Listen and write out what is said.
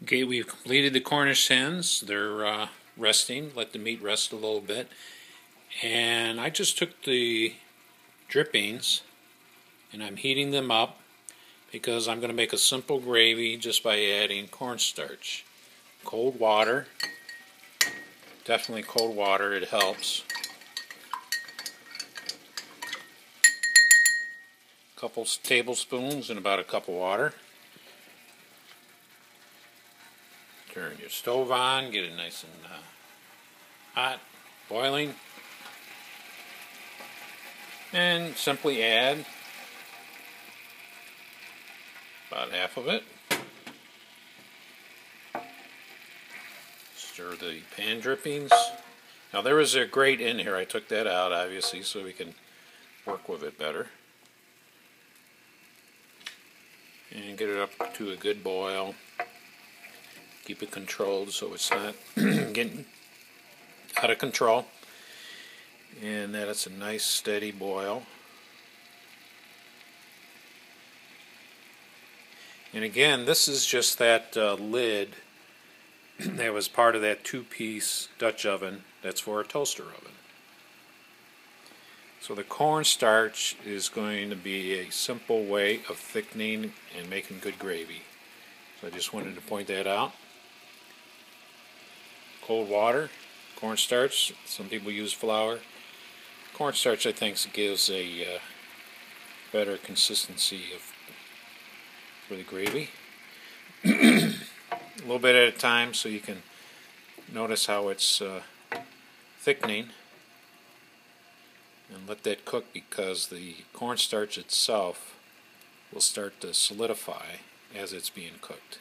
Okay, we've completed the Cornish hens. They're resting. Let the meat rest a little bit. And I just took the drippings and I'm heating them up because I'm going to make a simple gravy just by adding cornstarch. Cold water. Definitely cold water. It helps. A couple tablespoons and about a cup of water. Turn your stove on, get it nice and hot, boiling, and simply add about half of it. Stir the pan drippings. Now there is a grate in here. I took that out obviously so we can work with it better. And get it up to a good boil. Keep it controlled so it's not getting out of control, and that it's a nice steady boil. And again, this is just that lid that was part of that two-piece Dutch oven that's for a toaster oven. So the cornstarch is going to be a simple way of thickening and making good gravy. So I just wanted to point that out. Cold water, cornstarch. Some people use flour. Cornstarch, I think, gives a better consistency for the gravy. A little bit at a time, so you can notice how it's thickening, and let that cook because the cornstarch itself will start to solidify as it's being cooked.